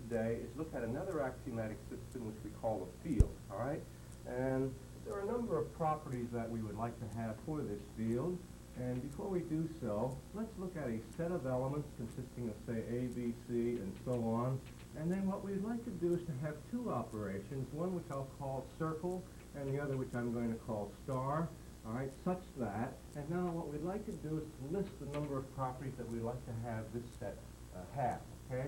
today is look at another axiomatic system which we call a field, all right? And there are a number of properties that we would like to have for this field. And before we do so, let's look at a set of elements consisting of, say, A, B, C, and so on. And then what we'd like to do is to have two operations, one which I'll call circle, and the other which I'm going to call star, all right, such that, and now what we'd like to do is to list the number of properties that we'd like to have this set have, okay?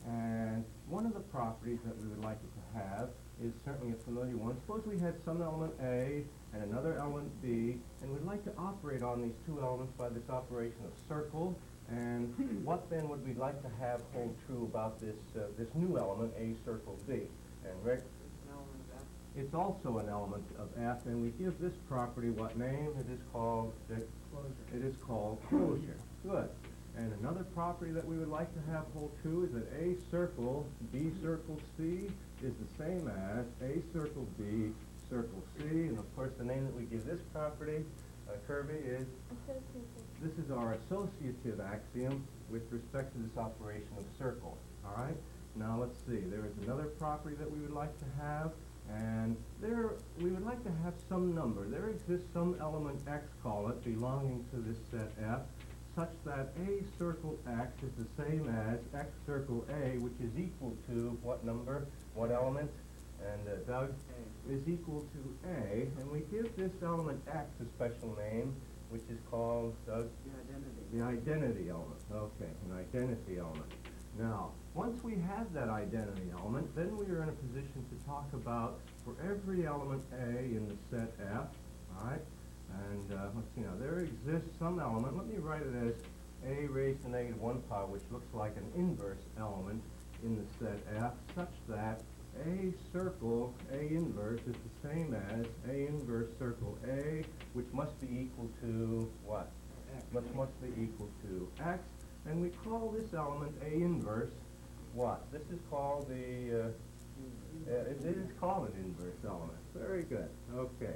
And one of the properties that we would like it to have is certainly a familiar one. Suppose we had some element A and another element B, and we'd like to operate on these two elements by this operation of circle. And what then would we like to have hold true about this this new element, A circle B? And Rick? It's also an element of F, and we give this property what name? It is called closure. It is called closure. Good. And another property that we would like to have hold true is that A circle B circle C is the same as A circle B circle C, and of course the name that we give this property, Kirby, is Associative. this is our associative axiom with respect to this operation of circle. All right. Now let's see. There is another property that we would like to have, and there we would like to have some number. There exists some element X, call it, belonging to this set F, such that A circle X is the same as X circle A, which is equal to what number, what element? And Doug? A. Is equal to A, and we give this element X a special name, which is called, Doug? The identity element. Okay, an identity element. Now, once we have that identity element, then we are in a position to talk about for every element A in the set F, all right? And let's see now, there exists some element, let me write it as A raised to negative 1 power, which looks like an inverse element in the set F, such that A circle A inverse is the same as A inverse circle A, which must be equal to what? X. Which must be equal to X, and we call this element A inverse what? This is called the, it is called an inverse element. Very good. Okay.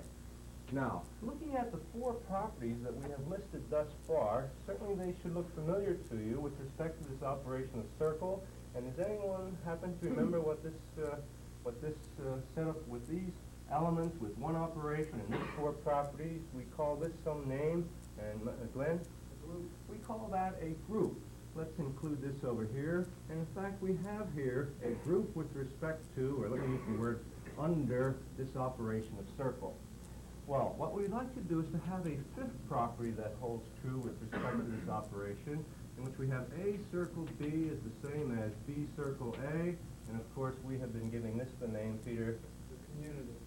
Now, looking at the four properties that we have listed thus far, certainly they should look familiar to you with respect to this operation of circle. And does anyone happen to remember what this setup with these elements, with one operation and these four properties, we call this some name? And Glenn? We call that a group. Let's include this over here. And in fact, we have here a group with respect to, or let me use the word under, this operation of circle. Well, what we'd like to do is to have a fifth property that holds true with respect to this operation, in which we have A circle B is the same as B circle A, and of course we have been giving this the name, Peter,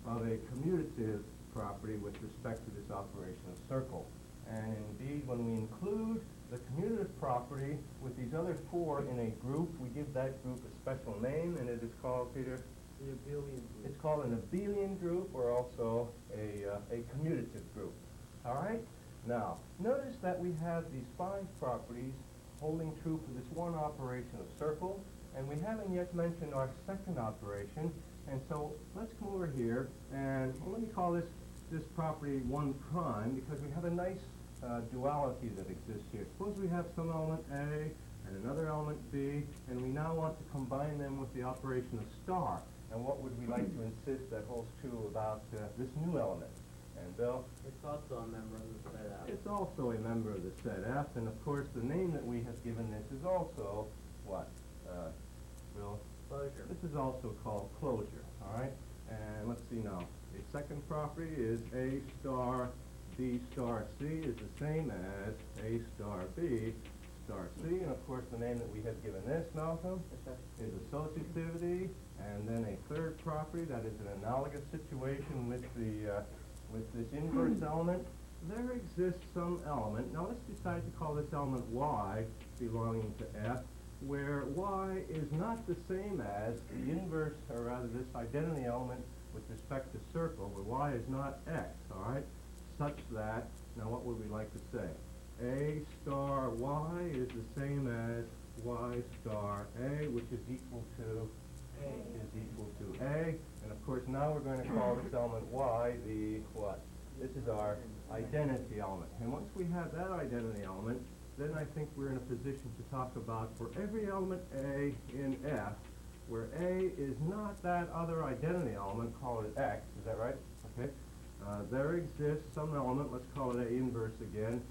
of a commutative property with respect to this operation of circle. And indeed, when we include the commutative property with these other four in a group, we give that group a special name, and it is called, Peter? The abelian group. It's called an abelian group, or also a commutative group. All right? Now, notice that we have these five properties holding true for this one operation of circle, and we haven't yet mentioned our second operation. And so let's come over here, and let me call this property 1 prime, because we have a nice duality that exists here. Suppose we have some element A and another element B, and we now want to combine them with the operation of star. And what would we like to insist that holds true about this new element? And Bill? It's also a member of the set F. It's also a member of the set F, and of course the name that we have given this is also what? Bill? Closure. This is also called closure, all right? And let's see now. The second property is A star B star C is the same as A star B star C, and of course the name that we have given this, Malcolm, is associativity. And then a third property that is an analogous situation with the with this inverse element. There exists some element. Now let's decide to call this element Y belonging to F, where Y is not the same as the inverse, or rather this identity element with respect to circle, where Y is not X, all right? Such that, now what would we like to say? A star Y is the same as Y star A, which is equal to A, and of course now we're going to call this element Y the what? This is our identity element. And once we have that identity element, then I think we're in a position to talk about for every element A in F, where A is not that other identity element, call it X, is that right? Okay. There exists some element, let's call it A inverse again,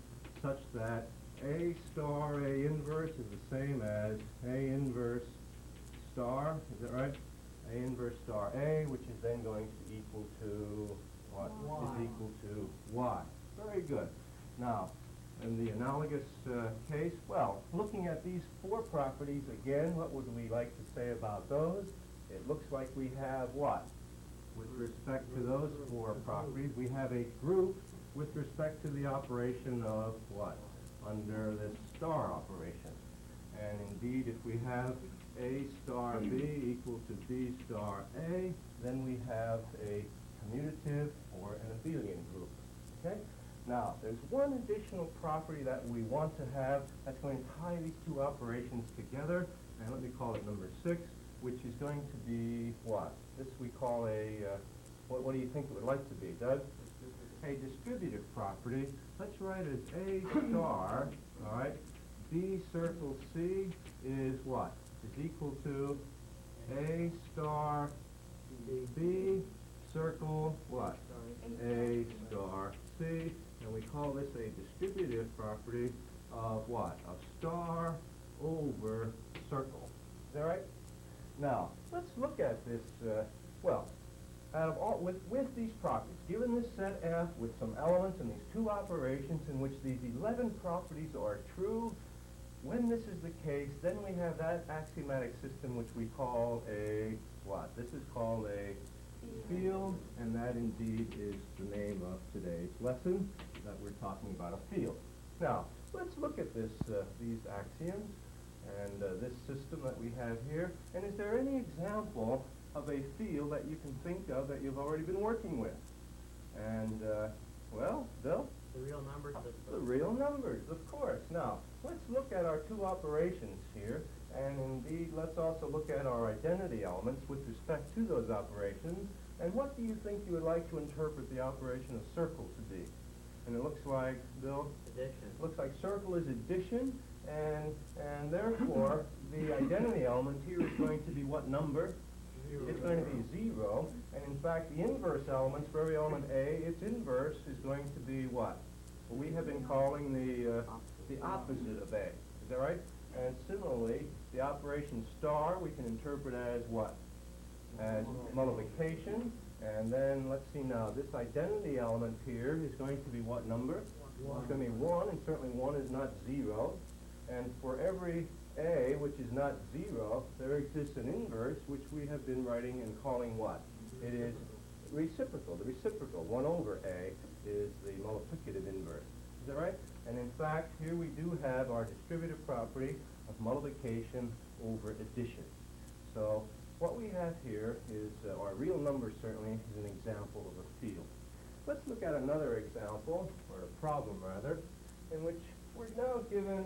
such that A star A inverse is the same as A inverse star, is that right? A inverse star A, which is then going to equal to what? Y. Is equal to Y. Very good. Now, in the analogous case, well, looking at these four properties again, what would we like to say about those? It looks like we have what? With respect to those four properties, we have a group with respect to the operation of what? Under this star operation. And indeed, if we have A star B equal to B star A, then we have a commutative or an abelian group. Okay? Now, there's one additional property that we want to have that's going to tie these two operations together, and let me call it number 6, which is going to be what? This we call a, what do you think it would like to be, Doug? A distributive property. Let's write as A star, all right, B circle C is what? Is equal to A star B circle what? A star C, and we call this a distributive property of what? Of star over circle. Is that right? Now, let's look at this, well, out of all, with these properties, given this set F with some elements and these two operations in which these 11 properties are true, when this is the case, then we have that axiomatic system which we call a what? This is called a field, and that indeed is the name of today's lesson, that we're talking about a field. Now, let's look at this, these axioms and this system that we have here, and is there any example of a field that you can think of that you've already been working with? And, well, Bill? The real number system. The real numbers, of course. Now, let's look at our two operations here, and indeed, let's also look at our identity elements with respect to those operations. And what do you think you would like to interpret the operation of circle to be? And it looks like, Bill? Addition. Looks like circle is addition, and therefore, the identity element here is going to be what number? Zero. It's going to be 0, and in fact, the inverse elements for every element A, its inverse is going to be what? Well, we have been calling the opposite of A. Is that right? And similarly, the operation star we can interpret as what? As multiplication. And then, let's see now, this identity element here is going to be what number? It's going to be 1, and certainly 1 is not 0. And for every A, which is not 0, there exists an inverse, which we have been writing and calling what? It is reciprocal. The reciprocal, 1 over A, is the multiplicative inverse. Is that right? And in fact, here we do have our distributive property of multiplication over addition. So what we have here is, our real number certainly is an example of a field. Let's look at another example, or a problem rather, in which we're now given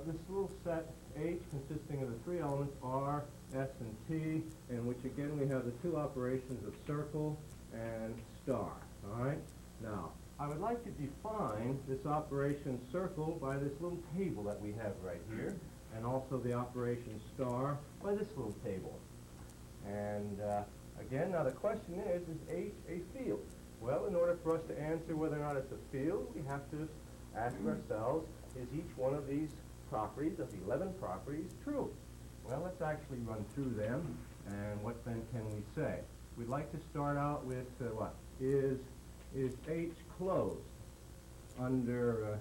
this little set H consisting of the three elements R, S, and T, in which again we have the two operations of circle and star. All right? Now, I would like to define this operation circle by this little table that we have right here, and also the operation star by this little table. And again, now the question is H a field? Well, in order for us to answer whether or not it's a field, we have to ask ourselves, is each one of these properties, of 11 properties, true? Well, let's actually run through them, and what then can we say? We'd like to start out with what? Is H closed under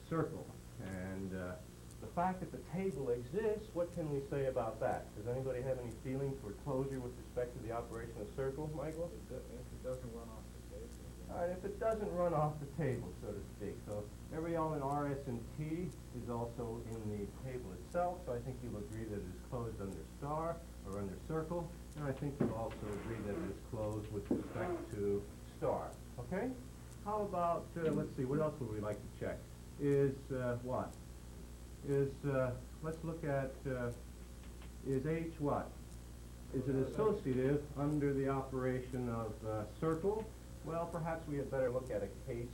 circle? And the fact that the table exists, what can we say about that? Does anybody have any feeling for closure with respect to the operation of circle, Michael? If it doesn't run off the table. All right, if it doesn't run off the table, so to speak. So every element R, S, and T is also in the table itself, so I think you'll agree that it is closed under star or under circle, and I think you'll also agree that it is closed with respect to star. Okay? How about, let's see, what else would we like to check? Is, what? Is, let's look at, is H what? Is it associative under the operation of circle? Well, perhaps we had better look at a case,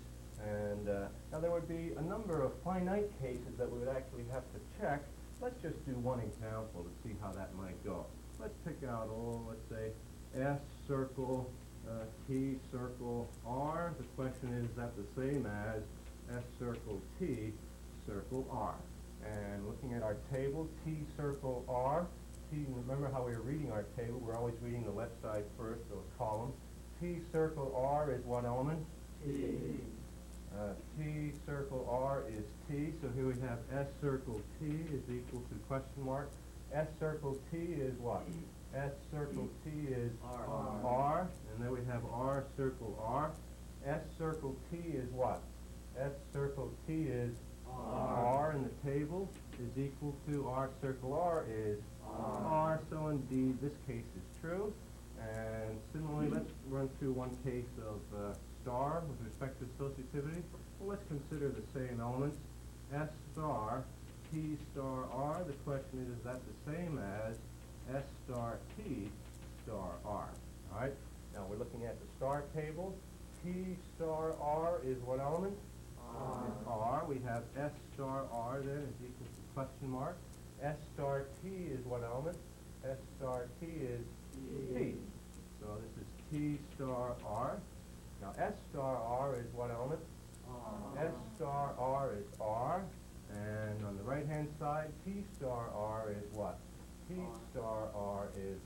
and now there would be a number of finite cases that we would actually have to check let's just do one example to see how that might go. Let's pick out, let's say, S circle, T circle R. The question is that the same as S circle T circle R? And looking at our table, T circle R, T, remember how we were reading our table, we're always reading the left side first, those columns. T circle R is what element? T. T circle R is T, so here we have S circle T is equal to question mark. S circle T is what? S circle T is R, and then we have R circle R. S circle T is what? S circle T is R in the table is equal to R circle R is R, so indeed this case is true. And similarly, let's run through one case of star with respect to associativity. Well, let's consider the same elements. S star, T star R. The question is that the same as S star T star R? All right. Now we're looking at the star table. T star R is what element? Is R. We have S star R then is equal to question mark. S star T is what element? S star T is T. So this is T star R. Now S star R is what element? S star R is R. And on the right hand side, T star R is what? T star R is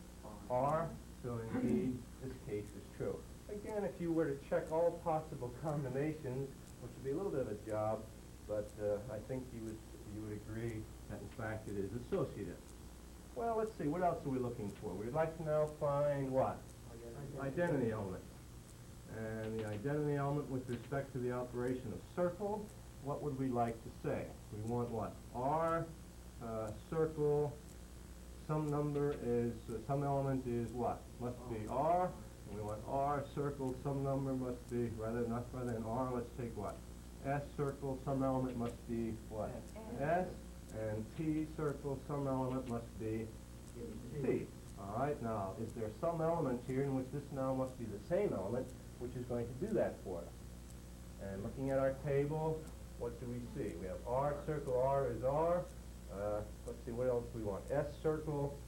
R. So indeed, this case is true. Again, if you were to check all possible combinations, which would be a little bit of a job, but I think you would agree that in fact it is associative. Well, let's see, what else are we looking for? We'd like to now find what? Identity element. And the identity element with respect to the operation of circle, what would we like to say? We want what? R circle, some number is, some element is what? Must be R. And we want R circle, some number must be, rather than R, let's take what? S circle, some element must be what? S. And T circle, some element must be T. All right, now, is there some element here in which this now must be the same element, which is going to do that for us? And looking at our table, what do we see? We have R circle, R is R. Let's see, what else we want? S circle,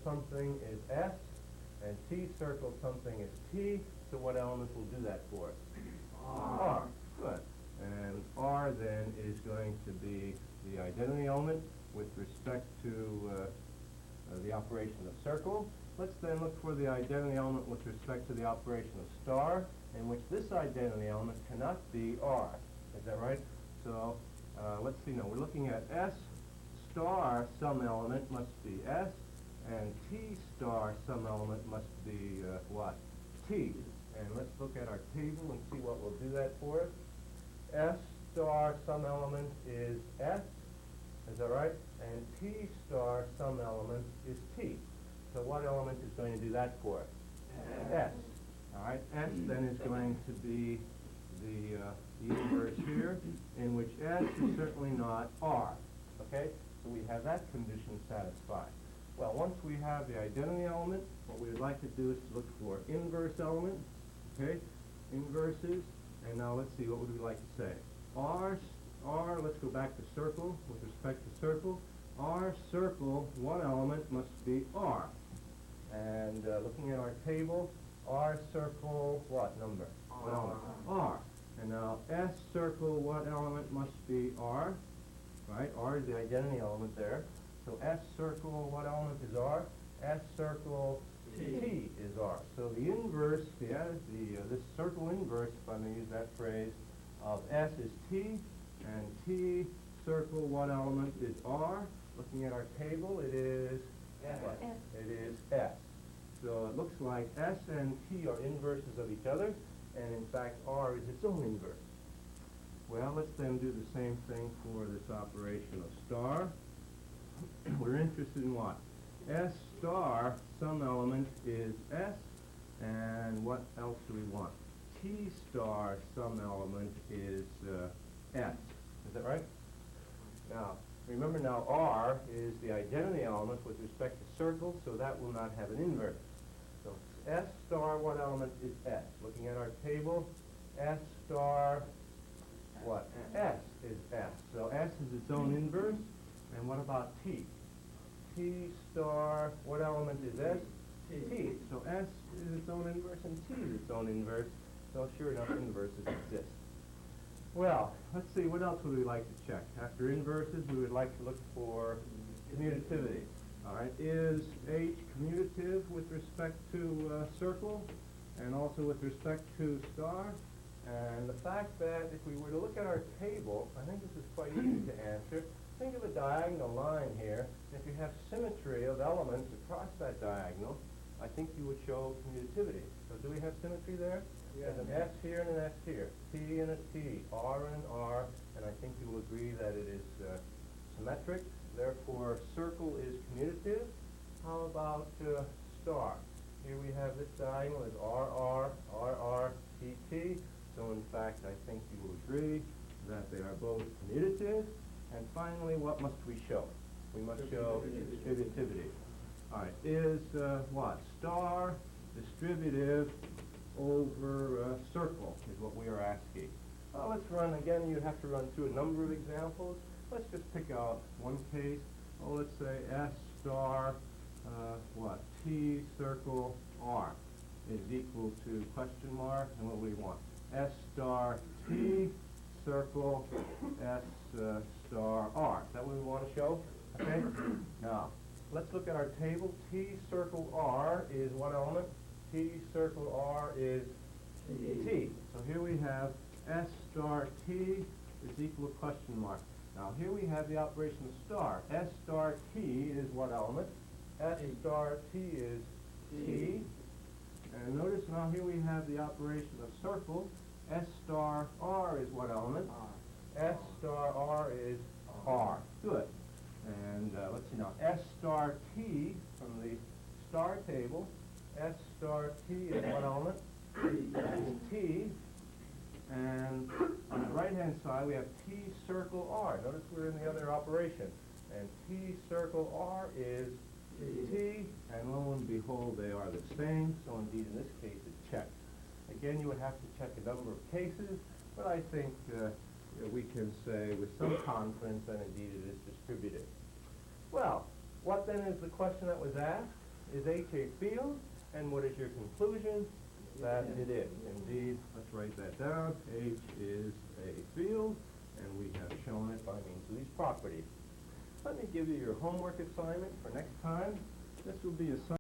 something is S. And T circle, something is T. So what element will do that for us? R. Good. And R then is going to be the identity element with respect to the operation of circle. Let's then look for the identity element with respect to the operation of star, in which this identity element cannot be R. Is that right? So let's see now. We're looking at S star, some element must be S, and T star, some element must be what? T. And let's look at our table and see what will do that for us. S star, some element is S. Is that right? And T star, some element is T. So what element is going to do that for us? S. All right. S then is going to be the inverse here, in which S is certainly not R. Okay? So we have that condition satisfied. Well, once we have the identity element, what we would like to do is to look for inverse element. Okay? Inverses. And now let's see, what would we like to say? R, let's go back to circle, with respect to circle. R circle, one element must be R. And looking at our table, R circle, what number? What element? R. And now S circle, what element must be R? Right, R is the identity element there. So S circle, what element is R? S circle, T is R. So the inverse, this circle inverse, if I may use that phrase, of S is T, and T circle, what element is R? Looking at our table, it is what? It is S. So it looks like S and T are inverses of each other, and in fact R is its own inverse. Well, let's then do the same thing for this operation of star. We're interested in what? S star, some element is S, and what else do we want? T star, some element is S. Is that right? Now, remember now R is the identity element with respect to circle, so that will not have an inverse. So S star, what element is S? Looking at our table, S star, what? S is S. So S is its own inverse, And what about T? T star, what element is S? T. So S is its own inverse and T is its own inverse. So sure enough, inverses exist. Well, let's see, what else would we like to check? After inverses, we would like to look for commutativity. All right, is H commutative with respect to circle and also with respect to star? And the fact that if we were to look at our table, I think this is quite easy to answer. Think of a diagonal line here. If you have symmetry of elements across that diagonal, I think you would show commutativity. So do we have symmetry there? Yes. There's an S here and an S here, T and a T, R and an R, and I think you will agree that it is symmetric. Therefore, circle is commutative. How about star? Here we have this diagonal is RR, RR, TT. So in fact, I think you will agree that they are both commutative. And finally, what must we show? We must show distributivity. All right, is what? Star distributive over circle is what we are asking. Let's run, again, you have to run through a number of examples. Let's just pick out one case. Let's say S star, what? T circle R is equal to question mark, and what do we want? S star T circle S star R. Is that what we want to show? Okay? Now, let's look at our table. T circle R is what element? T circle R is T. So here we have S star T is equal to question mark. Now here we have the operation of star. S star T is what element? S star T is T. And notice now here we have the operation of circle. S star R is what element? S star R is R. Good. And let's see now. S star T from the star table. S star T is what element? T. And on the right-hand side, we have T circle R. Notice we're in the other operation. And T circle R is T. And lo and behold, they are the same. So indeed, in this case, it's checked. Again, you would have to check a number of cases, but I think we can say with some confidence that indeed it is distributed. Well, what then is the question that was asked? Is H a field? And what is your conclusion? That it is. Indeed, let's write that down. H is a field, and we have shown it by means of these properties. Let me give you your homework assignment for next time. This will be a